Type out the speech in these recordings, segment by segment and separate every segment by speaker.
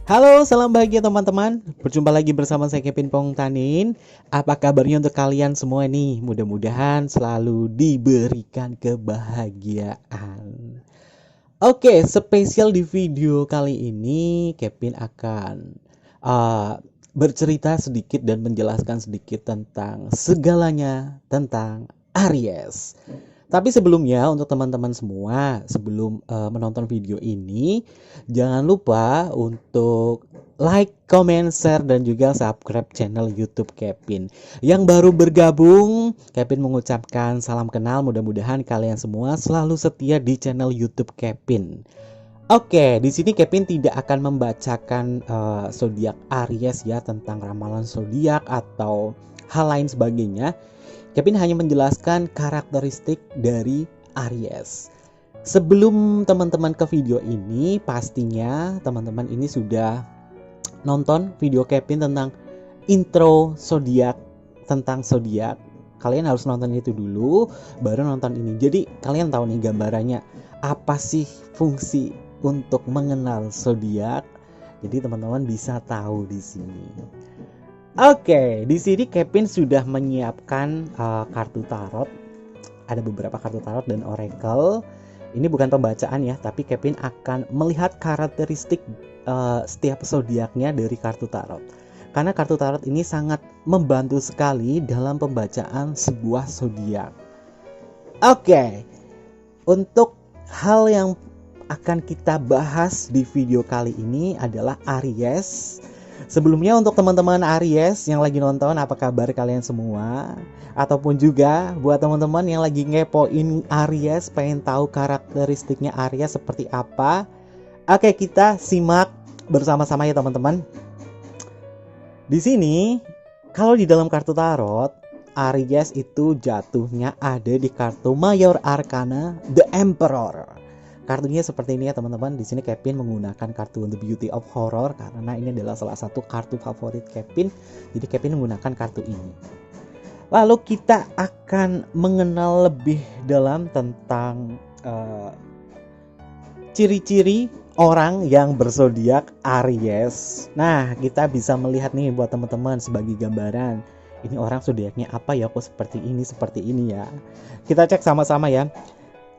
Speaker 1: Halo, salam bahagia teman-teman. Berjumpa lagi bersama saya Kevin Pongtanin. Apa kabarnya untuk kalian semua nih? Mudah-mudahan selalu diberikan kebahagiaan. Oke, spesial di video kali ini Kevin akan bercerita sedikit dan menjelaskan sedikit tentang segalanya tentang Aries. Tapi sebelumnya untuk teman-teman semua, sebelum menonton video ini, jangan lupa untuk like, comment, share, dan juga subscribe channel YouTube Kevin. Yang baru bergabung, Kevin mengucapkan salam kenal. Mudah-mudahan kalian semua selalu setia di channel YouTube Kevin. Oke, di sini Kevin tidak akan membacakan zodiak Aries ya, tentang ramalan zodiak atau hal lain sebagainya. Kevin hanya menjelaskan karakteristik dari Aries. Sebelum teman-teman ke video ini, pastinya teman-teman ini sudah nonton video Kevin tentang intro zodiak, tentang zodiak. Kalian harus nonton itu dulu, baru nonton ini. Jadi kalian tahu nih gambarannya apa sih fungsi untuk mengenal zodiak. Jadi teman-teman bisa tahu di sini. Oke, di sini Kevin sudah menyiapkan kartu tarot. Ada beberapa kartu tarot dan oracle. Ini bukan pembacaan ya, tapi Kevin akan melihat karakteristik setiap zodiaknya dari kartu tarot. Karena kartu tarot ini sangat membantu sekali dalam pembacaan sebuah zodiak. Oke, untuk hal yang akan kita bahas di video kali ini adalah Aries. Sebelumnya untuk teman-teman Aries yang lagi nonton, apa kabar kalian semua? Ataupun juga buat teman-teman yang lagi ngepoin Aries, pengen tahu karakteristiknya Aries seperti apa? Oke, kita simak bersama-sama ya teman-teman. Di sini, kalau di dalam kartu tarot, Aries itu jatuhnya ada di kartu Mayor Arcana The Emperor. Kartunya seperti ini ya teman-teman. Di sini Kevin menggunakan kartu The Beauty of Horror karena ini adalah salah satu kartu favorit Kevin. Jadi Kevin menggunakan kartu ini. Lalu kita akan mengenal lebih dalam tentang ciri-ciri orang yang berzodiak Aries. Nah, kita bisa melihat nih buat teman-teman sebagai gambaran. Ini orang zodiaknya apa ya? Kok seperti ini ya. Kita cek sama-sama ya.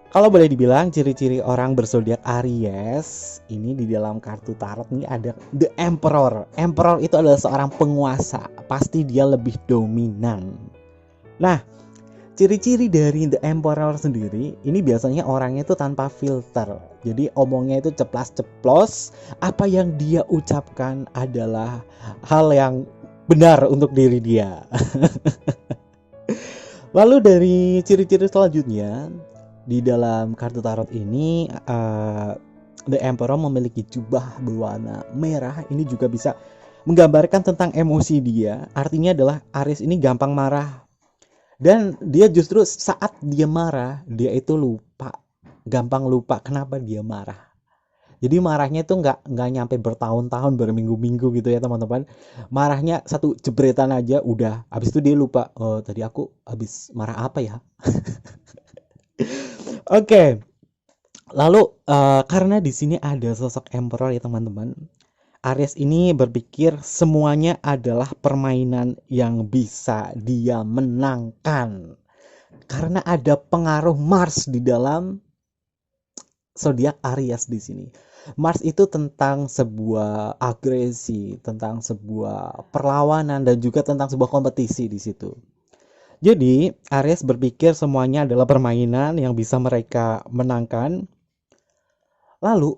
Speaker 1: Kalau boleh dibilang ciri-ciri orang berzodiak Aries ini di dalam kartu tarot nih ada The Emperor. Emperor itu adalah seorang penguasa, pasti dia lebih dominan. Nah, ciri-ciri dari The Emperor sendiri ini biasanya orangnya itu tanpa filter. Jadi omongnya itu ceplas-ceplos, apa yang dia ucapkan adalah hal yang benar untuk diri dia. Lalu dari ciri-ciri selanjutnya, di dalam kartu tarot ini The Emperor memiliki jubah berwarna merah. Ini juga bisa menggambarkan tentang emosi dia. Artinya adalah Aries ini gampang marah. Dan dia justru saat dia marah, dia itu lupa. Gampang lupa kenapa dia marah. Jadi marahnya itu nggak nyampe bertahun-tahun, berminggu-minggu gitu ya teman-teman. Marahnya satu jebretan aja udah. Habis itu dia lupa, oh tadi aku habis marah apa ya. Oke, lalu karena di sini ada sosok Emperor ya teman-teman, Aries ini berpikir semuanya adalah permainan yang bisa dia menangkan. Karena ada pengaruh Mars di dalam zodiak Aries di sini. Mars itu tentang sebuah agresi, tentang sebuah perlawanan dan juga tentang sebuah kompetisi di situ. Jadi, Aries berpikir semuanya adalah permainan yang bisa mereka menangkan. Lalu,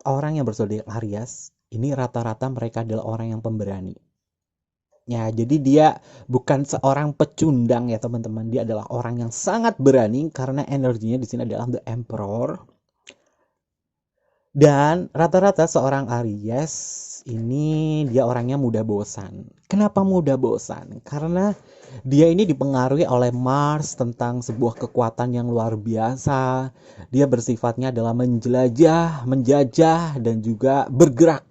Speaker 1: orang yang berzodiak Aries, ini rata-rata mereka adalah orang yang pemberani. Ya, jadi dia bukan seorang pecundang ya teman-teman. Dia adalah orang yang sangat berani karena energinya di sini adalah The Emperor. Dan rata-rata seorang Aries ini dia orangnya mudah bosan. Kenapa mudah bosan? Karena dia ini dipengaruhi oleh Mars tentang sebuah kekuatan yang luar biasa. Dia bersifatnya adalah menjelajah, menjajah, dan juga bergerak.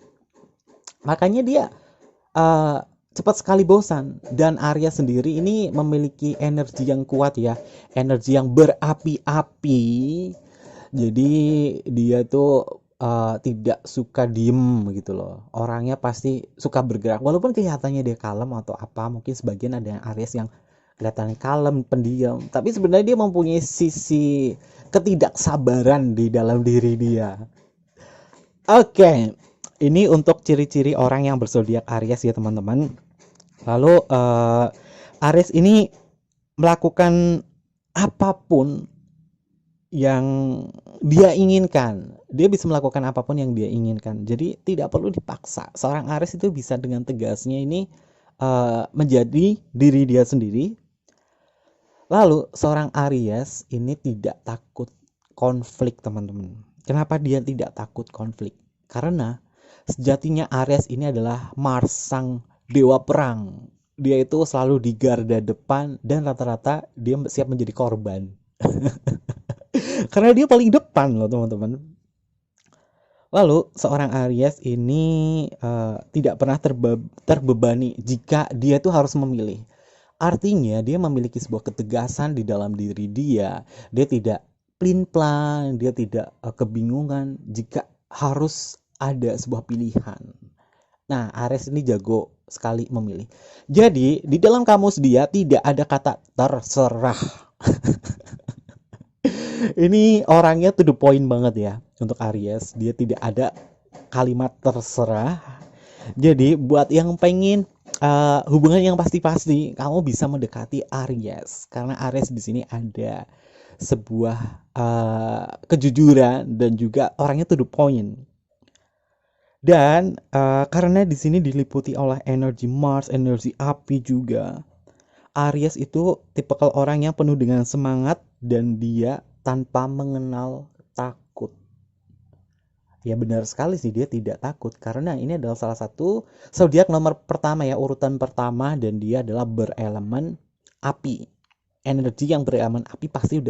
Speaker 1: Makanya dia cepat sekali bosan. Dan Aries sendiri ini memiliki energi yang kuat ya. Energi yang berapi-api. Jadi dia tuh tidak suka diem gitu loh. Orangnya pasti suka bergerak. Walaupun kelihatannya dia kalem atau apa, mungkin sebagian ada yang Aries yang kelihatannya kalem, pendiam, tapi sebenarnya dia mempunyai sisi ketidaksabaran di dalam diri dia. Oke, ini untuk ciri-ciri orang yang berzodiak Aries ya teman-teman. Lalu Aries ini melakukan apapun yang dia inginkan. Dia bisa melakukan apapun yang dia inginkan. Jadi tidak perlu dipaksa. Seorang Aries itu bisa dengan tegasnya ini menjadi diri dia sendiri. Lalu seorang Aries ini tidak takut konflik, teman-teman. Kenapa dia tidak takut konflik? Karena sejatinya Aries ini adalah Mars, sang dewa perang. Dia itu selalu di garda depan dan rata-rata dia siap menjadi korban. Karena dia paling depan loh, teman-teman. Lalu seorang Aries ini tidak pernah terbebani jika dia tuh harus memilih. Artinya dia memiliki sebuah ketegasan di dalam diri dia. Dia tidak plin-plan, dia tidak kebingungan jika harus ada sebuah pilihan. Nah, Aries ini jago sekali memilih. Jadi, di dalam kamus dia tidak ada kata terserah. Ini orangnya to the point banget ya untuk Aries. Dia tidak ada kalimat terserah. Jadi buat yang pengen hubungan yang pasti-pasti, kamu bisa mendekati Aries karena Aries di sini ada sebuah kejujuran dan juga orangnya to the point. Dan karena di sini diliputi oleh energi Mars, energi api juga. Aries itu tipikal orang yang penuh dengan semangat dan dia tanpa mengenal takut. Ya benar sekali sih, dia tidak takut karena ini adalah salah satu zodiak nomor pertama ya, urutan pertama, dan dia adalah berelemen api. Energi yang berelemen api pasti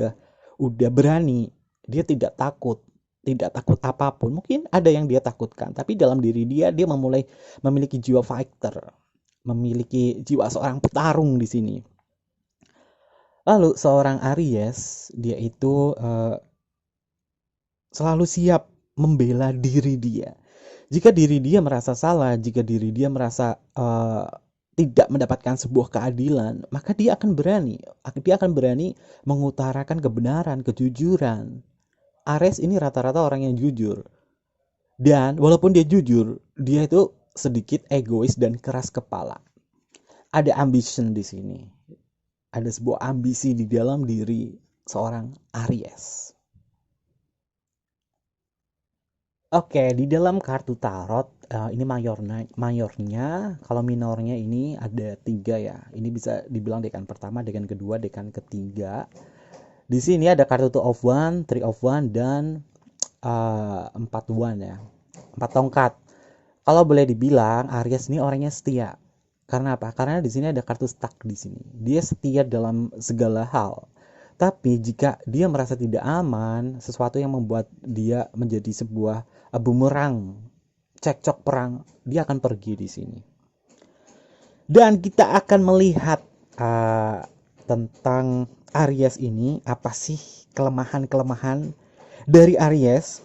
Speaker 1: udah berani. Dia tidak takut, tidak takut apapun. Mungkin ada yang dia takutkan, tapi dalam diri dia memiliki jiwa fighter, memiliki jiwa seorang petarung di sini. Lalu seorang Aries, dia itu selalu siap membela diri dia. Jika diri dia merasa salah, jika diri dia merasa tidak mendapatkan sebuah keadilan, maka dia akan berani. Dia akan berani mengutarakan kebenaran, kejujuran. Aries ini rata-rata orang yang jujur. Dan walaupun dia jujur, dia itu sedikit egois dan keras kepala. Ada ambition di sini. Ada sebuah ambisi di dalam diri seorang Aries. Oke, di dalam kartu tarot ini mayornya, kalau minornya ini ada 3 ya. Ini bisa dibilang dekan pertama, dekan kedua, dekan ketiga. Di sini ada kartu Two of One, Three of One, dan 4 One ya. 4 tongkat. Kalau boleh dibilang Aries ini orangnya setia. Karena apa? Karena di sini ada kartu stuck di sini. Dia setia dalam segala hal. Tapi jika dia merasa tidak aman, sesuatu yang membuat dia menjadi sebuah bumerang, cekcok perang, dia akan pergi di sini. Dan kita akan melihat tentang Aries ini, apa sih kelemahan-kelemahan dari Aries.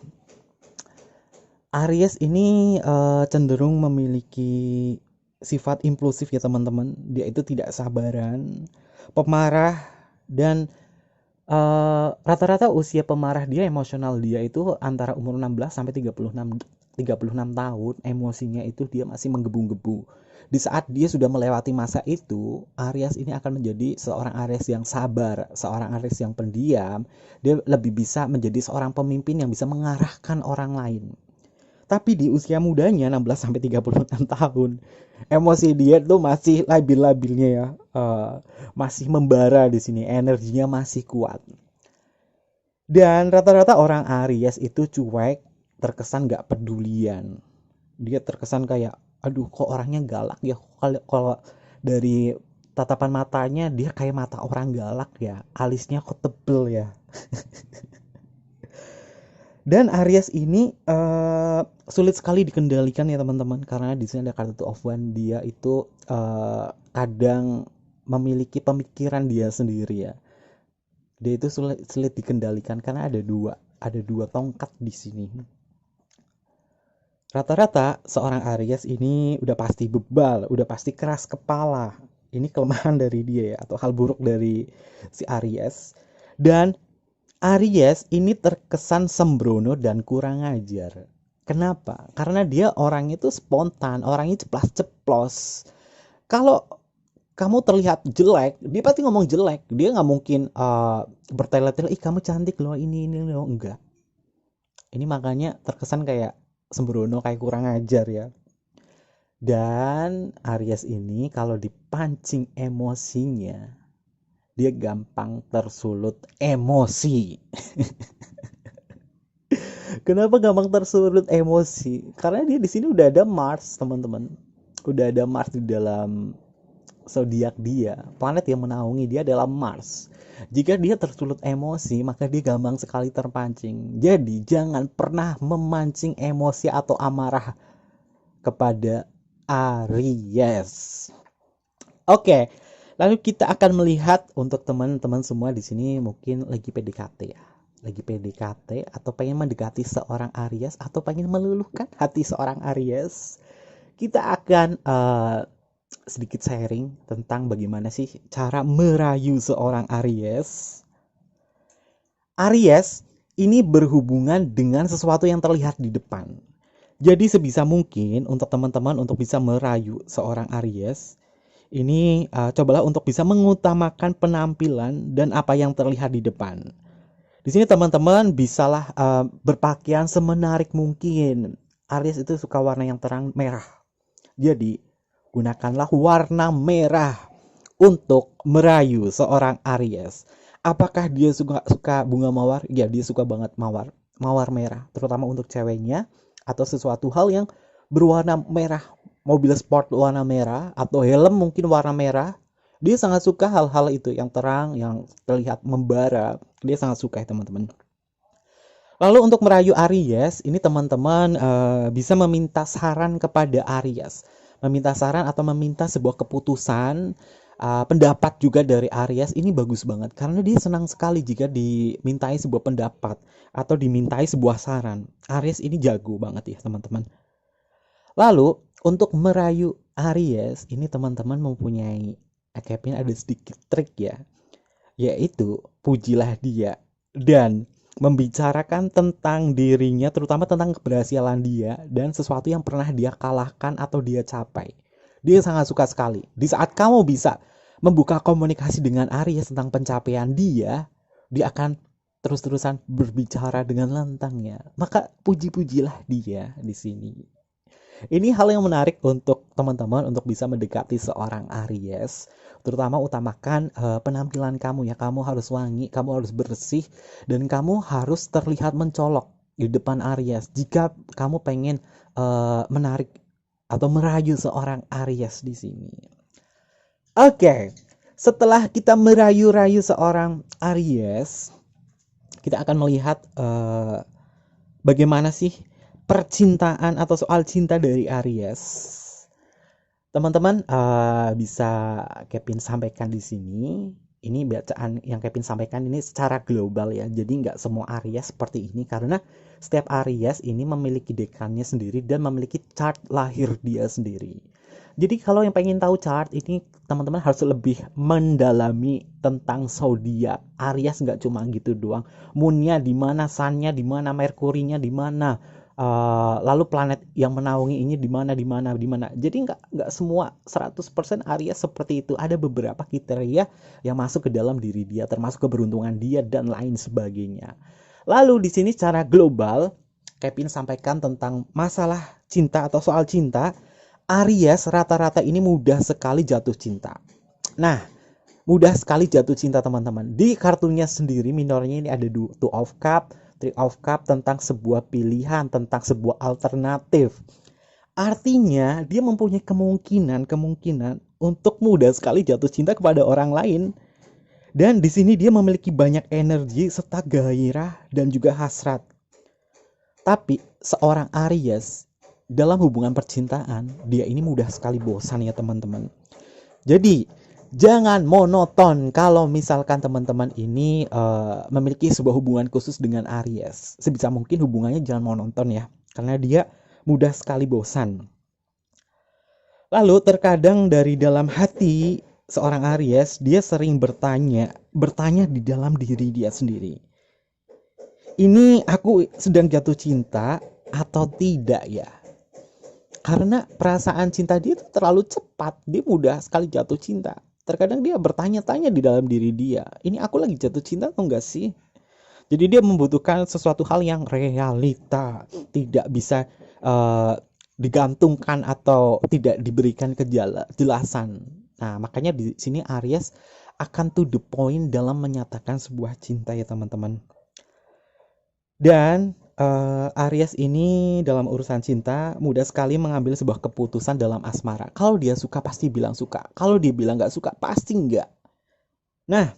Speaker 1: Aries ini cenderung memiliki sifat impulsif ya teman-teman. Dia itu tidak sabaran, pemarah, dan rata-rata usia pemarah dia, emosional dia itu antara umur 16 sampai 36 tahun. Emosinya itu dia masih menggebu-gebu. Di saat dia sudah melewati masa itu, Aries ini akan menjadi seorang Aries yang sabar, seorang Aries yang pendiam. Dia lebih bisa menjadi seorang pemimpin yang bisa mengarahkan orang lain. Tapi di usia mudanya 16 sampai 36 tahun, emosi dia tuh masih labil-labilnya ya. Masih membara di sini, energinya masih kuat. Dan rata-rata orang Aries itu cuek, terkesan gak pedulian. Dia terkesan kayak, aduh kok orangnya galak ya. Kalau dari tatapan matanya dia kayak mata orang galak ya. Alisnya kok tebel ya. Dan Aries ini sulit sekali dikendalikan ya teman-teman, karena di sini ada kartu Two of One. Dia itu kadang memiliki pemikiran dia sendiri ya. Dia itu sulit dikendalikan karena ada dua tongkat di sini. Rata-rata seorang Aries ini udah pasti bebal, udah pasti keras kepala. Ini kelemahan dari dia ya, atau hal buruk dari si Aries. Dan Aries ini terkesan sembrono dan kurang ajar. Kenapa? Karena dia orangnya itu spontan, orangnya ceplas-ceplos. Kalau kamu terlihat jelek, dia pasti ngomong jelek. Dia nggak mungkin bertele-tele, ih kamu cantik loh, ini loh. Enggak. Ini makanya terkesan kayak sembrono, kayak kurang ajar ya. Dan Aries ini kalau dipancing emosinya, dia gampang tersulut emosi. Kenapa gampang tersulut emosi? Karena dia di sini udah ada Mars, teman-teman. Udah ada Mars di dalam zodiak dia. Planet yang menaungi dia adalah Mars. Jika dia tersulut emosi, maka dia gampang sekali terpancing. Jadi, jangan pernah memancing emosi atau amarah kepada Aries. Oke, lalu kita akan melihat untuk teman-teman semua di sini mungkin lagi PDKT ya. Lagi PDKT atau pengen mendekati seorang Aries atau pengen meluluhkan hati seorang Aries. Kita akan sedikit sharing tentang bagaimana sih cara merayu seorang Aries. Aries ini berhubungan dengan sesuatu yang terlihat di depan. Jadi sebisa mungkin untuk teman-teman untuk bisa merayu seorang Aries, ini cobalah untuk bisa mengutamakan penampilan dan apa yang terlihat di depan. Di sini teman-teman bisalah berpakaian semenarik mungkin. Aries itu suka warna yang terang merah. Jadi gunakanlah warna merah untuk merayu seorang Aries. Apakah dia suka bunga mawar? Ya, dia suka banget mawar merah, terutama untuk ceweknya atau sesuatu hal yang berwarna merah, mobil sport warna merah atau helm mungkin warna merah. Dia sangat suka hal-hal itu yang terang, yang terlihat membara. Dia sangat suka ya teman-teman. Lalu untuk merayu Aries, ini teman-teman bisa meminta saran kepada Aries. Meminta saran atau meminta sebuah keputusan, pendapat juga dari Aries ini bagus banget. Karena dia senang sekali jika dimintai sebuah pendapat atau dimintai sebuah saran. Aries ini jago banget ya teman-teman. Lalu untuk merayu Aries, ini teman-teman mempunyai Kevin ada sedikit trik ya. Yaitu pujilah dia dan membicarakan tentang dirinya, terutama tentang keberhasilan dia dan sesuatu yang pernah dia kalahkan atau dia capai. Dia sangat suka sekali. Di saat kamu bisa membuka komunikasi dengan Aries tentang pencapaian dia, dia akan terus-terusan berbicara dengan lantangnya. Maka puji-pujilah dia di sini. Ini hal yang menarik untuk teman-teman untuk bisa mendekati seorang Aries. Terutama utamakan penampilan kamu ya. Kamu harus wangi, kamu harus bersih, dan kamu harus terlihat mencolok di depan Aries. Jika kamu pengen menarik atau merayu seorang Aries di sini. Oke, setelah kita merayu-rayu seorang Aries, kita akan melihat bagaimana sih percintaan atau soal cinta dari Aries. Teman-teman bisa Kevin sampaikan di sini. Ini bacaan yang Kevin sampaikan ini secara global ya. Jadi nggak semua Aries seperti ini karena setiap Aries ini memiliki dekannya sendiri dan memiliki chart lahir dia sendiri. Jadi kalau yang pengen tahu chart ini teman-teman harus lebih mendalami tentang zodiak. Aries nggak cuma gitu doang. Moonnya di mana, sunnya di mana, Merkurinya di mana, lalu planet yang menaungi ini di mana. Jadi nggak semua 100% Aries seperti itu. Ada beberapa kriteria yang masuk ke dalam diri dia, termasuk keberuntungan dia dan lain sebagainya. Lalu di sini secara global Kevin sampaikan tentang masalah cinta atau soal cinta. Aries rata-rata ini mudah sekali jatuh cinta. Nah, mudah sekali jatuh cinta teman-teman. Di kartunya sendiri minornya ini ada Two of Cup, Three of Cup, tentang sebuah pilihan, tentang sebuah alternatif. Artinya dia mempunyai kemungkinan untuk mudah sekali jatuh cinta kepada orang lain. Dan di sini dia memiliki banyak energi serta gairah dan juga hasrat. Tapi seorang Aries dalam hubungan percintaan, dia ini mudah sekali bosan ya teman-teman. Jadi jangan monoton kalau misalkan teman-teman ini memiliki sebuah hubungan khusus dengan Aries. Sebisa mungkin hubungannya jangan monoton ya. Karena dia mudah sekali bosan. Lalu terkadang dari dalam hati seorang Aries, dia sering bertanya di dalam diri dia sendiri. Ini aku sedang jatuh cinta atau tidak ya? Karena perasaan cinta dia itu terlalu cepat, dia mudah sekali jatuh cinta. Terkadang dia bertanya-tanya di dalam diri dia, ini aku lagi jatuh cinta atau enggak sih? Jadi dia membutuhkan sesuatu hal yang realita, tidak bisa digantungkan atau tidak diberikan kejelasan. Nah, makanya di sini Aries akan to the point dalam menyatakan sebuah cinta ya teman-teman. Dan Aries ini dalam urusan cinta mudah sekali mengambil sebuah keputusan dalam asmara. Kalau dia suka pasti bilang suka. Kalau dia bilang nggak suka pasti nggak. Nah,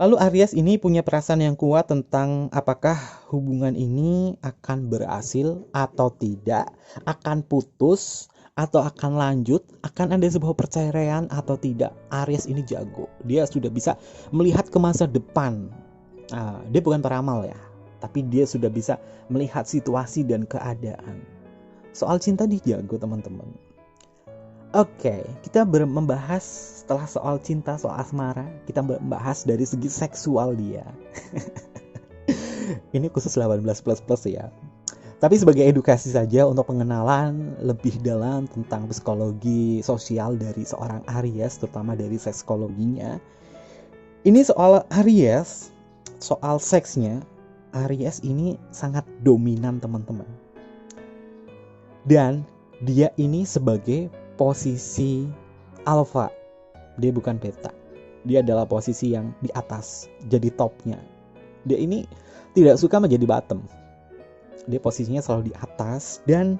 Speaker 1: lalu Aries ini punya perasaan yang kuat tentang apakah hubungan ini akan berhasil atau tidak, akan putus atau akan lanjut, akan ada sebuah perceraian atau tidak. Aries ini jago. Dia sudah bisa melihat ke masa depan. Dia bukan peramal ya, tapi dia sudah bisa melihat situasi dan keadaan. Soal cinta dia jago teman-teman. Oke, kita membahas setelah soal cinta, soal asmara, kita membahas dari segi seksual dia. Ini khusus 18+ ya. Tapi sebagai edukasi saja untuk pengenalan lebih dalam tentang psikologi sosial dari seorang Aries, terutama dari sekskologinya. Ini soal Aries, soal seksnya, Aries ini sangat dominan teman-teman. Dan dia ini sebagai posisi alpha, dia bukan beta. Dia adalah posisi yang di atas, jadi topnya. Dia ini tidak suka menjadi bottom. Dia posisinya selalu di atas dan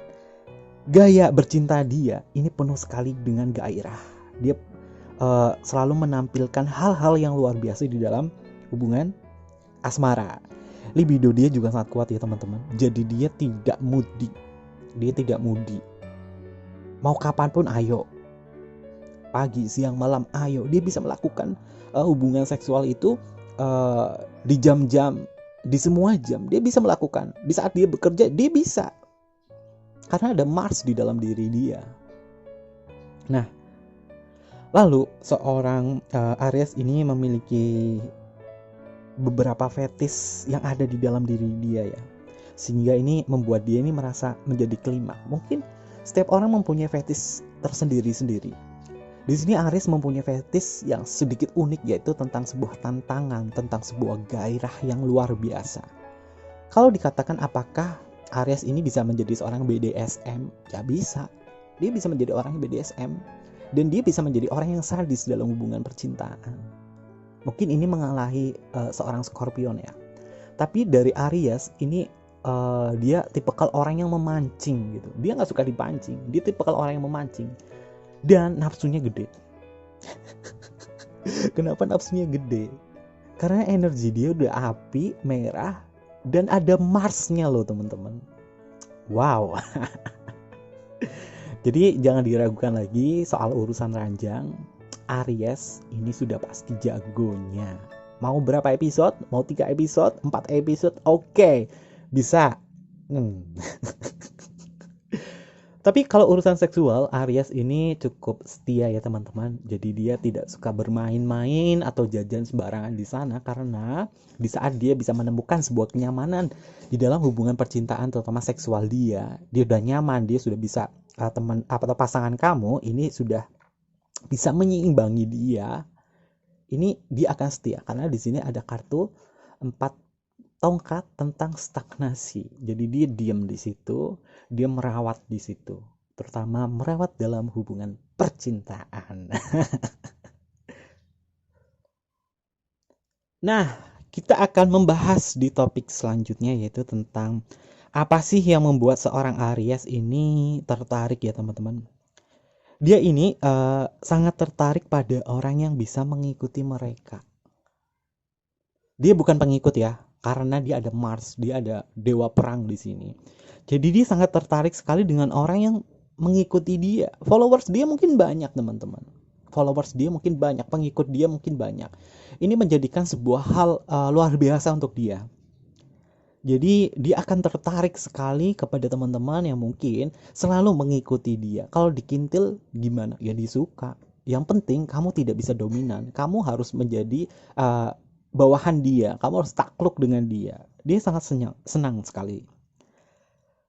Speaker 1: gaya bercinta dia ini penuh sekali dengan gairah. Dia selalu menampilkan hal-hal yang luar biasa di dalam hubungan asmara. Libido dia juga sangat kuat ya teman-teman. Jadi dia tidak moody. Mau kapanpun ayo. Pagi, siang, malam ayo. Dia bisa melakukan hubungan seksual itu di jam-jam, di semua jam. Dia bisa melakukan. Di saat dia bekerja dia bisa. Karena ada Mars di dalam diri dia. Nah, lalu seorang Aries ini memiliki beberapa fetis yang ada di dalam diri dia ya, sehingga ini membuat dia ini merasa menjadi klimaks. Mungkin setiap orang mempunyai fetis tersendiri-sendiri. Di sini Aries mempunyai fetis yang sedikit unik, yaitu tentang sebuah tantangan, tentang sebuah gairah yang luar biasa. Kalau dikatakan apakah Aries ini bisa menjadi seorang BDSM, ya bisa. Dia bisa menjadi orang BDSM dan dia bisa menjadi orang yang sadis dalam hubungan percintaan. Mungkin ini mengalahi seorang Scorpion ya. Tapi dari Aries ini dia tipikal orang yang memancing gitu. Dia nggak suka dipancing. Dia tipikal orang yang memancing dan nafsunya gede. Kenapa nafsunya gede? Karena energi dia udah api merah dan ada Marsnya loh teman-teman. Wow. Jadi jangan diragukan lagi soal urusan ranjang. Aries ini sudah pasti jagonya. Mau berapa episode? Mau 3 episode? 4 episode? Oke, bisa. Tapi kalau urusan seksual, Aries ini cukup setia ya teman-teman. Jadi dia tidak suka bermain-main atau jajan sembarangan di sana, karena di saat dia bisa menemukan sebuah kenyamanan di dalam hubungan percintaan, terutama seksual dia udah nyaman, dia sudah bisa teman atau pasangan kamu ini sudah bisa menyeimbangi dia. Ini dia akan setia karena di sini ada kartu 4 tongkat tentang stagnasi. Jadi dia diam di situ, dia merawat di situ, terutama merawat dalam hubungan percintaan. Nah, kita akan membahas di topik selanjutnya, yaitu tentang apa sih yang membuat seorang Aries ini tertarik ya teman-teman. Dia ini sangat tertarik pada orang yang bisa mengikuti mereka. Dia bukan pengikut ya, karena dia ada Mars, dia ada dewa perang di sini. Jadi dia sangat tertarik sekali dengan orang yang mengikuti dia. Followers dia mungkin banyak teman-teman. Followers dia mungkin banyak, pengikut dia mungkin banyak. Ini menjadikan sebuah hal luar biasa untuk dia. Jadi dia akan tertarik sekali kepada teman-teman yang mungkin selalu mengikuti dia. Kalau dikintil gimana? Ya disuka. Yang penting kamu tidak bisa dominan. Kamu harus menjadi uh, bawahan dia. Kamu harus takluk dengan dia. Dia sangat senang sekali.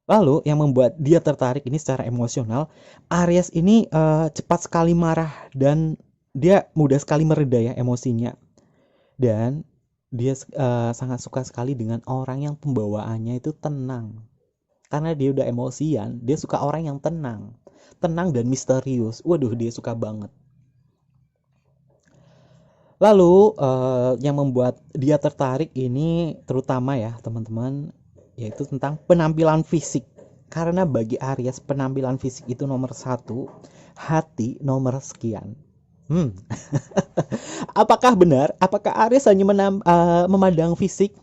Speaker 1: Lalu yang membuat dia tertarik ini secara emosional, Aries ini cepat sekali marah dan dia mudah sekali mereda ya emosinya. Dan dia sangat suka sekali dengan orang yang pembawaannya itu tenang. Karena dia udah emosian, dia suka orang yang tenang. Tenang dan misterius. Waduh, dia suka banget. Lalu yang membuat dia tertarik ini terutama ya teman-teman, yaitu tentang penampilan fisik. Karena bagi Aries penampilan fisik itu nomor satu, hati nomor sekian. Hmm. Apakah benar? Apakah Aries hanya memandang fisik?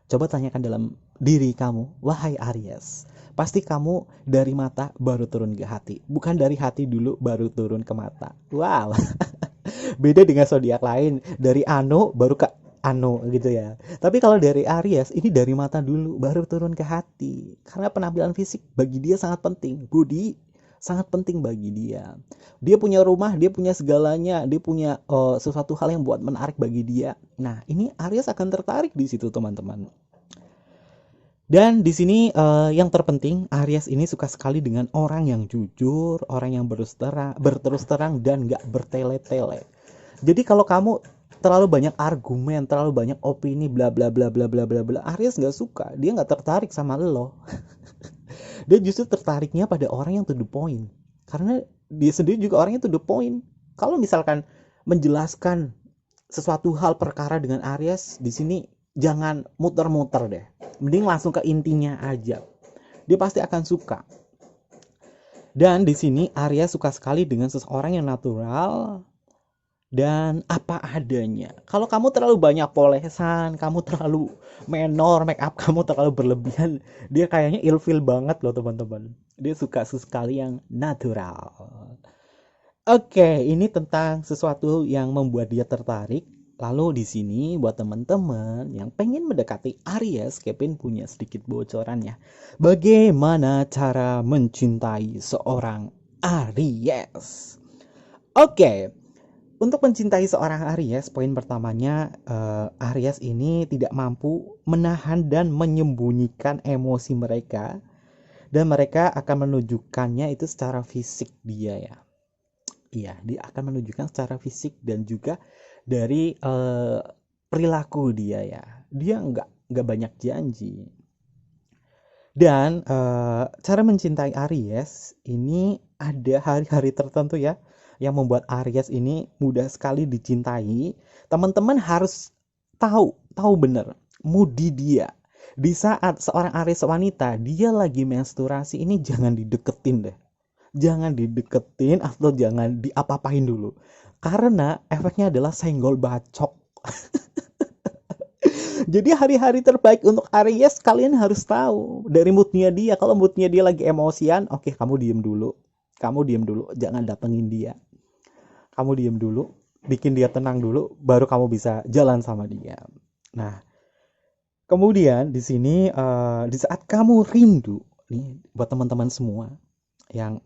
Speaker 1: Coba tanyakan dalam diri kamu, wahai Aries. Pasti kamu dari mata baru turun ke hati, bukan dari hati dulu baru turun ke mata. Wow. Beda dengan zodiak lain, dari Ano baru ke Ano gitu ya. Tapi kalau dari Aries ini dari mata dulu baru turun ke hati. Karena penampilan fisik bagi dia sangat penting. Budi sangat penting bagi dia. Dia punya rumah, dia punya segalanya, dia punya sesuatu hal yang buat menarik bagi dia. Nah, ini Aries akan tertarik di situ, teman-teman. Dan di sini yang terpenting, Aries ini suka sekali dengan orang yang jujur, orang yang berterus terang dan gak bertele-tele. Jadi kalau kamu terlalu banyak argumen, terlalu banyak opini, bla bla bla bla bla bla bla, Aries nggak suka, dia nggak tertarik sama lo. Dia justru tertariknya pada orang yang to the point. Karena dia sendiri juga orangnya to the point. Kalau misalkan menjelaskan sesuatu hal perkara dengan Aries, di sini jangan muter-muter deh. Mending langsung ke intinya aja. Dia pasti akan suka. Dan di sini Aries suka sekali dengan seseorang yang natural dan apa adanya. Kalau kamu terlalu banyak polesan, kamu terlalu menor, make up kamu terlalu berlebihan, dia kayaknya ilfil banget loh teman-teman. Dia suka sekali yang natural. Oke, ini tentang sesuatu yang membuat dia tertarik. Lalu di sini buat teman-teman yang pengen mendekati Aries, Kevin punya sedikit bocoran ya. Bagaimana cara mencintai seorang Aries? Oke, untuk mencintai seorang Aries, poin pertamanya Aries ini tidak mampu menahan dan menyembunyikan emosi mereka, dan mereka akan menunjukkannya itu secara fisik dia ya. Iya, dia akan menunjukkan secara fisik dan juga dari perilaku dia ya. Dia nggak banyak janji. Dan cara mencintai Aries ini ada hari-hari tertentu ya yang membuat Aries ini mudah sekali dicintai. Teman-teman harus tahu benar mudi dia. Di saat seorang Aries wanita dia lagi menstruasi ini jangan dideketin deh. Jangan dideketin atau jangan diapa-apain dulu. Karena efeknya adalah senggol bacok. Jadi hari-hari terbaik untuk Aries kalian harus tahu dari moodnya dia. Kalau moodnya dia lagi emosian, oke, kamu diem dulu. Kamu diem dulu, jangan datengin dia. Kamu diem dulu, bikin dia tenang dulu, baru kamu bisa jalan sama dia. Nah, kemudian di sini di saat kamu rindu, nih buat teman-teman semua yang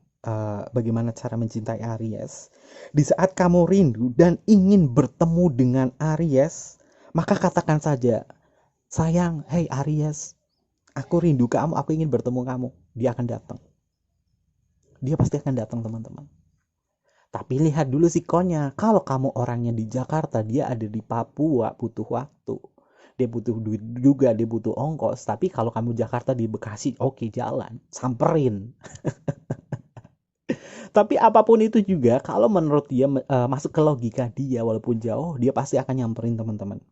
Speaker 1: bagaimana cara mencintai Aries. Di saat kamu rindu dan ingin bertemu dengan Aries, maka katakan saja, sayang, hey Aries, aku rindu kamu, aku ingin bertemu kamu. Dia akan datang. Dia pasti akan datang teman-teman. Tapi lihat dulu sikonya, kalau kamu orangnya di Jakarta, dia ada di Papua, butuh waktu. Dia butuh duit juga, dia butuh ongkos. Tapi kalau kamu Jakarta di Bekasi, oke, jalan, samperin. Tapi apapun itu juga, kalau menurut dia masuk ke logika dia, walaupun jauh, dia pasti akan nyamperin teman-teman.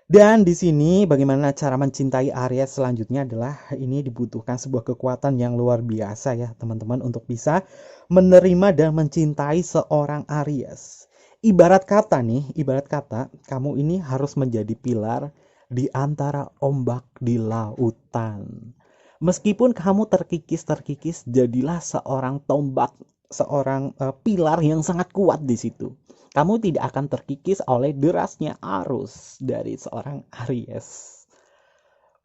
Speaker 1: Dan di sini bagaimana cara mencintai Aries selanjutnya adalah ini dibutuhkan sebuah kekuatan yang luar biasa ya teman-teman untuk bisa menerima dan mencintai seorang Aries. Ibarat kata kamu ini harus menjadi pilar di antara ombak di lautan. Meskipun kamu terkikis, jadilah seorang tombak, seorang pilar yang sangat kuat di situ. Kamu tidak akan terkikis oleh derasnya arus dari seorang Aries.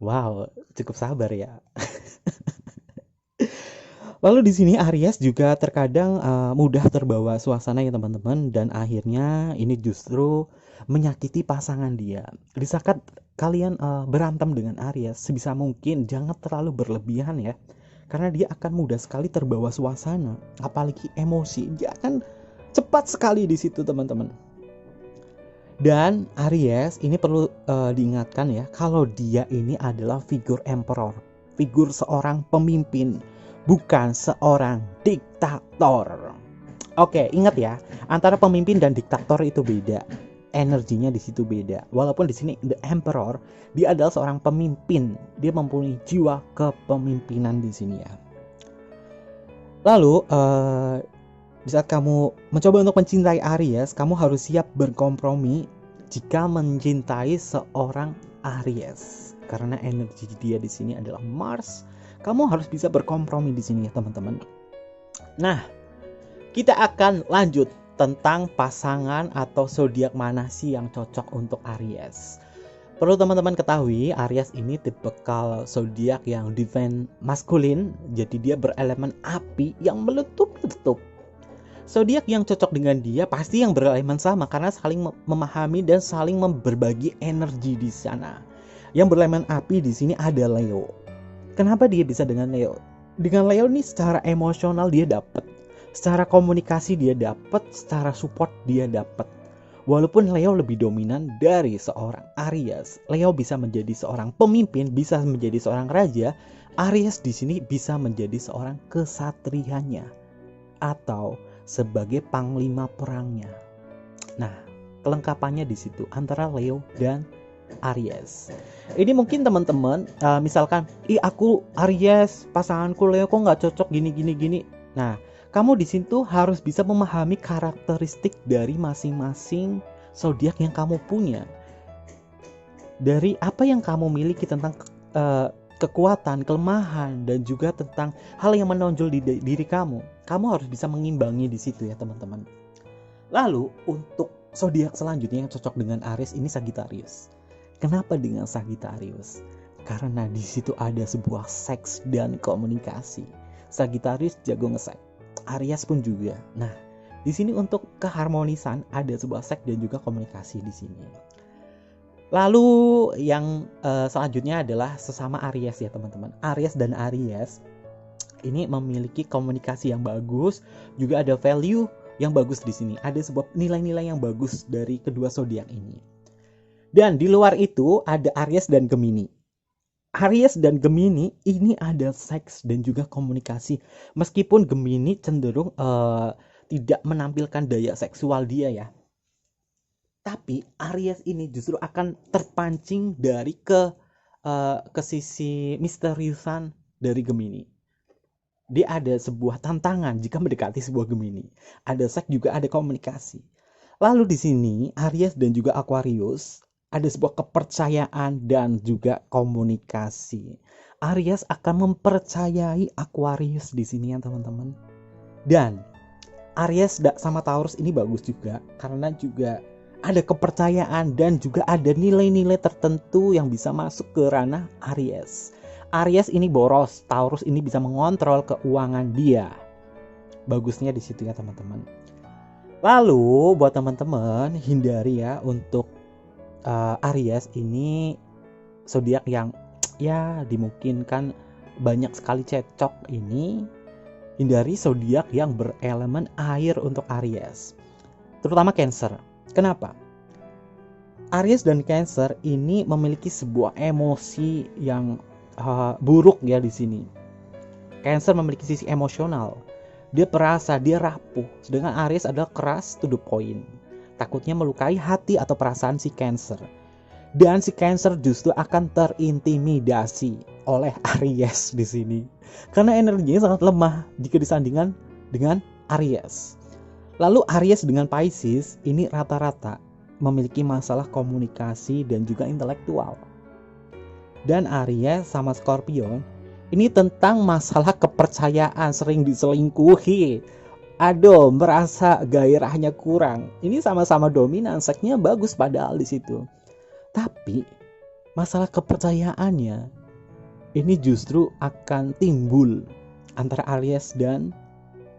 Speaker 1: Wow, cukup sabar ya. Lalu di sini Aries juga terkadang mudah terbawa suasana ya teman-teman, dan akhirnya ini justru menyakiti pasangan dia. Di saat kalian berantem dengan Aries, sebisa mungkin jangan terlalu berlebihan ya. Karena dia akan mudah sekali terbawa suasana, apalagi emosi. Dia akan cepat sekali di situ teman-teman. Dan Aries ini perlu diingatkan ya, kalau dia ini adalah figur emperor, figur seorang pemimpin, bukan seorang diktator. Oke, ingat ya, antara pemimpin dan diktator itu beda. Energinya di situ beda. Walaupun di sini the emperor, dia adalah seorang pemimpin. Dia mempunyai jiwa kepemimpinan di sini ya. Lalu di saat kamu mencoba untuk mencintai Aries, kamu harus siap berkompromi jika mencintai seorang Aries. Karena energi dia di sini adalah Mars. Kamu harus bisa berkompromi di sini ya teman-teman. Nah, kita akan lanjut tentang pasangan atau zodiak mana sih yang cocok untuk Aries. Perlu teman-teman ketahui, Aries ini tipikal zodiak yang divine maskulin, jadi dia berelemen api yang meletup-letup. Zodiak yang cocok dengan dia pasti yang berelemen sama karena saling memahami dan saling berbagi energi di sana. Yang berelemen api di sini ada Leo. Kenapa dia bisa dengan Leo? Dengan Leo nih secara emosional dia dapat, secara komunikasi dia dapat, secara support dia dapat. Walaupun Leo lebih dominan dari seorang Aries, Leo bisa menjadi seorang pemimpin, bisa menjadi seorang raja. Aries di sini bisa menjadi seorang kesatrianya atau sebagai panglima perangnya. Nah, kelengkapannya di situ antara Leo dan Aries. Ini mungkin teman-teman misalkan, aku Aries, pasanganku Leo kok nggak cocok gini. Nah, kamu di situ harus bisa memahami karakteristik dari masing-masing zodiak yang kamu punya. Dari apa yang kamu miliki tentang kekuatan, kelemahan, dan juga tentang hal yang menonjol di diri kamu. Kamu harus bisa mengimbangi di situ ya teman-teman. Lalu untuk zodiak selanjutnya yang cocok dengan Aries ini Sagittarius. Kenapa dengan Sagittarius? Karena di situ ada sebuah seks dan komunikasi. Sagittarius jago nge-seks. Aries pun juga. Nah, di sini untuk keharmonisan ada sebuah seks dan juga komunikasi di sini. Lalu yang selanjutnya adalah sesama Aries ya teman-teman. Aries dan Aries ini memiliki komunikasi yang bagus, juga ada value yang bagus di sini. Ada sebuah nilai-nilai yang bagus dari kedua zodiak ini. Dan di luar itu ada Aries dan Gemini. Aries dan Gemini ini ada seks dan juga komunikasi. Meskipun Gemini cenderung tidak menampilkan daya seksual dia ya. Tapi Aries ini justru akan terpancing dari ke sisi misteriusan dari Gemini. Dia ada sebuah tantangan jika mendekati sebuah Gemini. Ada seks juga ada komunikasi. Lalu di sini Aries dan juga Aquarius ada sebuah kepercayaan dan juga komunikasi. Aries akan mempercayai Aquarius di sini ya teman-teman. Dan Aries sama Taurus ini bagus juga karena juga ada kepercayaan dan juga ada nilai-nilai tertentu yang bisa masuk ke ranah Aries. Aries ini boros, Taurus ini bisa mengontrol keuangan dia. Bagusnya di situ ya teman-teman. Lalu buat teman-teman hindari ya untuk Aries ini zodiak yang ya dimungkinkan banyak sekali cecok ini. Hindari zodiak yang berelemen air untuk Aries, terutama Cancer. Kenapa? Aries dan Cancer ini memiliki sebuah emosi yang buruk ya di sini. Cancer memiliki sisi emosional. Dia perasa, dia rapuh. Sedangkan Aries adalah keras to the point. Takutnya melukai hati atau perasaan si Cancer. Dan si Cancer justru akan terintimidasi oleh Aries di sini. Karena energinya sangat lemah jika disandingkan dengan Aries. Lalu Aries dengan Pisces ini rata-rata memiliki masalah komunikasi dan juga intelektual. Dan Aries sama Scorpio ini tentang masalah kepercayaan, sering diselingkuhi. Aduh, merasa gairahnya kurang. Ini sama-sama dominan, seksnya bagus padahal di situ. Tapi masalah kepercayaannya ini justru akan timbul antara Aries dan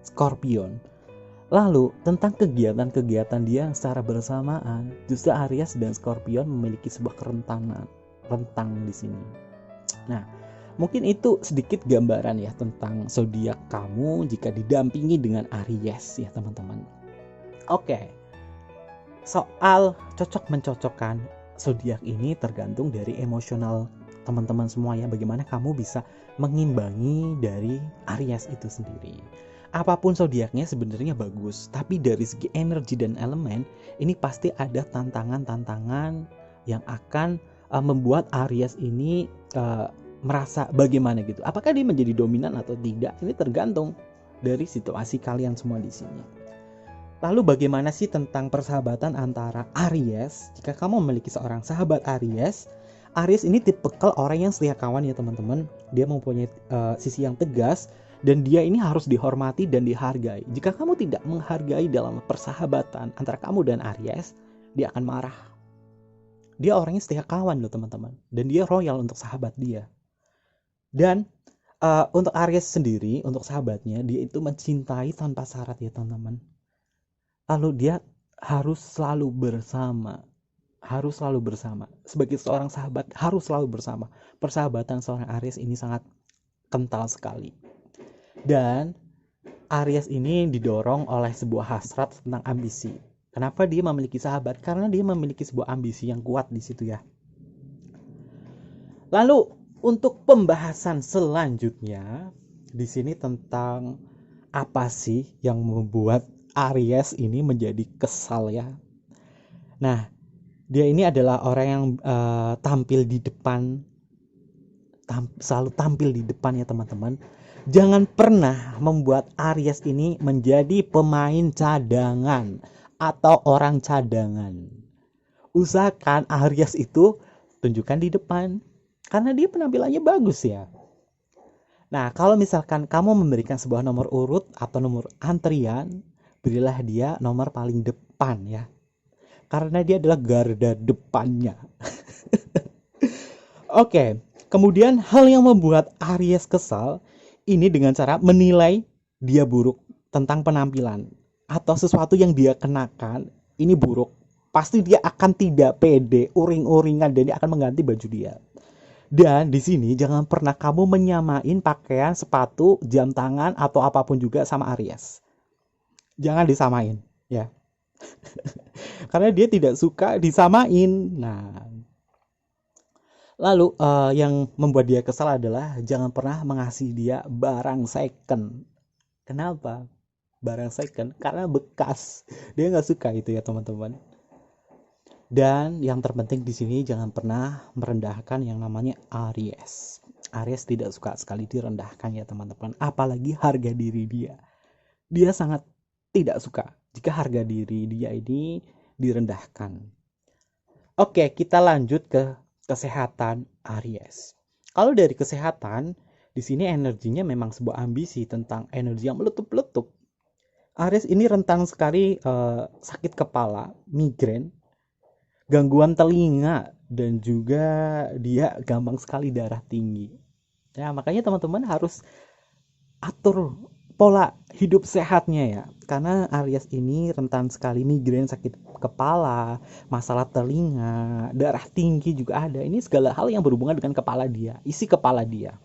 Speaker 1: Scorpion. Lalu tentang kegiatan-kegiatan dia secara bersamaan, justru Aries dan Scorpion memiliki sebuah rentang di sini. Nah, mungkin itu sedikit gambaran ya tentang zodiak kamu jika didampingi dengan Aries ya teman-teman. Oke. Soal cocok mencocokkan zodiak ini tergantung dari emosional teman-teman semua ya, bagaimana kamu bisa mengimbangi dari Aries itu sendiri. Apapun zodiaknya sebenarnya bagus, tapi dari segi energi dan elemen ini pasti ada tantangan-tantangan yang akan membuat Aries ini merasa bagaimana gitu. Apakah dia menjadi dominan atau tidak? Ini tergantung dari situasi kalian semua di sini. Lalu bagaimana sih tentang persahabatan antara Aries? Jika kamu memiliki seorang sahabat Aries ini tipikal orang yang setia kawan ya teman-teman. Dia mempunyai sisi yang tegas dan dia ini harus dihormati dan dihargai. Jika kamu tidak menghargai dalam persahabatan antara kamu dan Aries, dia akan marah. Dia orangnya setia kawan loh teman-teman, dan dia royal untuk sahabat dia. Dan untuk Aries sendiri, untuk sahabatnya, dia itu mencintai tanpa syarat ya teman-teman. Lalu dia harus selalu bersama. Sebagai seorang sahabat harus selalu bersama. Persahabatan seorang Aries ini sangat kental sekali. Dan Aries ini didorong oleh sebuah hasrat tentang ambisi. Kenapa dia memiliki sahabat? Karena dia memiliki sebuah ambisi yang kuat di situ ya. Lalu untuk pembahasan selanjutnya di sini tentang apa sih yang membuat Aries ini menjadi kesal ya. Nah, dia ini adalah orang yang tampil di depan, selalu tampil di depan ya teman-teman. Jangan pernah membuat Aries ini menjadi pemain cadangan atau orang cadangan. Usahakan Aries itu tunjukkan di depan, karena dia penampilannya bagus ya. Nah, kalau misalkan kamu memberikan sebuah nomor urut atau nomor antrian, berilah dia nomor paling depan ya. Karena dia adalah garda depannya. Oke, kemudian hal yang membuat Aries kesal ini dengan cara menilai dia buruk tentang penampilan atau sesuatu yang dia kenakan ini buruk. Pasti dia akan tidak pede, uring-uringan, dan dia akan mengganti baju dia. Dan di sini jangan pernah kamu menyamain pakaian, sepatu, jam tangan atau apapun juga sama Aries. Jangan disamain, ya. Karena dia tidak suka disamain. Nah, lalu yang membuat dia kesal adalah jangan pernah mengasih dia barang second. Kenapa? Barang second karena bekas. Dia nggak suka itu ya teman-teman. Dan yang terpenting di sini jangan pernah merendahkan yang namanya Aries. Aries tidak suka sekali direndahkan ya teman-teman. Apalagi harga diri dia. Dia sangat tidak suka jika harga diri dia ini direndahkan. Oke, kita lanjut ke kesehatan Aries. Kalau dari kesehatan, di sini energinya memang sebuah ambisi tentang energi yang meletup-letup. Aries ini rentan sekali sakit kepala, migrain, gangguan telinga, dan juga dia gampang sekali darah tinggi. Ya, makanya teman-teman harus atur pola hidup sehatnya ya, karena Aries ini rentan sekali migrain, sakit kepala, masalah telinga, darah tinggi juga ada. Ini segala hal yang berhubungan dengan kepala dia, isi kepala dia.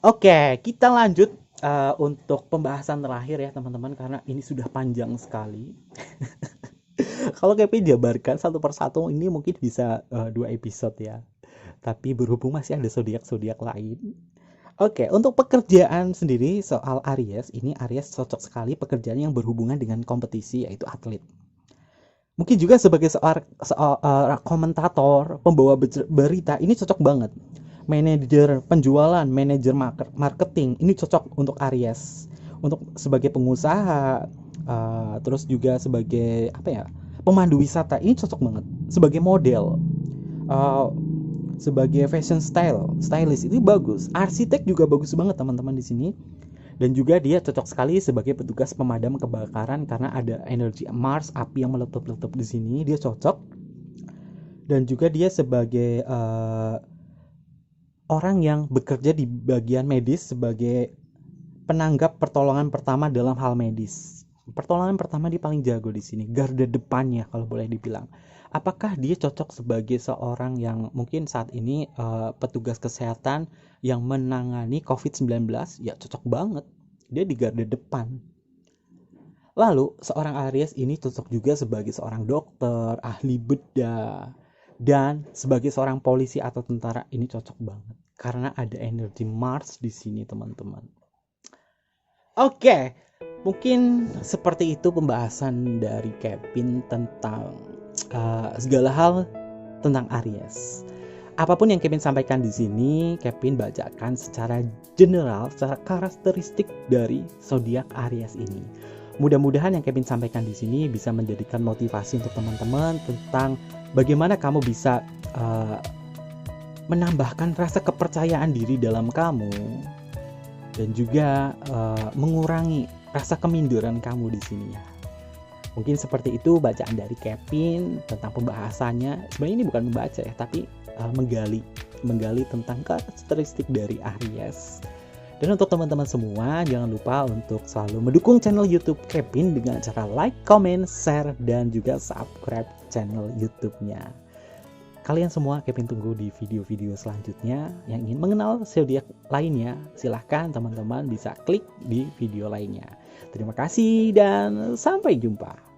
Speaker 1: Oke, kita lanjut untuk pembahasan terakhir ya teman-teman, karena ini sudah panjang sekali. Kalau kayak dijabarkan satu persatu ini mungkin bisa 2 episode ya, tapi berhubung masih ada zodiak lain. Oke, untuk pekerjaan sendiri soal Aries, ini Aries cocok sekali pekerjaan yang berhubungan dengan kompetisi, yaitu atlet. Mungkin juga sebagai seorang komentator, pembawa berita, ini cocok banget. Manajer penjualan, manajer marketing, ini cocok untuk Aries. Untuk sebagai pengusaha, terus juga sebagai pemandu wisata, ini cocok banget. Sebagai model, sebagai fashion stylist itu bagus. Arsitek juga bagus banget teman-teman di sini. Dan juga dia cocok sekali sebagai petugas pemadam kebakaran karena ada energi Mars, api yang meletup-letup di sini. Dia cocok. dan juga dia sebagai orang yang bekerja di bagian medis sebagai penanggap pertolongan pertama dalam hal medis. Pertolongan pertama dia paling jago di sini, garda depannya kalau boleh dibilang. Apakah dia cocok sebagai seorang yang mungkin saat ini petugas kesehatan yang menangani COVID-19? Ya cocok banget. Dia di garda depan. Lalu seorang Aries ini cocok juga sebagai seorang dokter, ahli bedah, dan sebagai seorang polisi atau tentara ini cocok banget karena ada energi Mars di sini teman-teman. Oke, mungkin seperti itu pembahasan dari Kevin tentang segala hal tentang Aries. Apapun yang Kevin sampaikan di sini, Kevin bacakan secara general, secara karakteristik dari zodiak Aries ini. Mudah-mudahan yang Kevin sampaikan di sini bisa menjadikan motivasi untuk teman-teman tentang bagaimana kamu bisa menambahkan rasa kepercayaan diri dalam kamu dan juga mengurangi rasa keminderan kamu di sini ya. Mungkin seperti itu bacaan dari Kevin tentang pembahasannya. Sebenarnya ini bukan membaca ya, tapi menggali tentang karakteristik dari Aries. Dan untuk teman-teman semua, jangan lupa untuk selalu mendukung channel YouTube Kevin dengan cara like, comment, share, dan juga subscribe channel YouTube-nya. Kalian semua Kevin tunggu di video-video selanjutnya. Yang ingin mengenal zodiak lainnya, silahkan teman-teman bisa klik di video lainnya. Terima kasih dan sampai jumpa.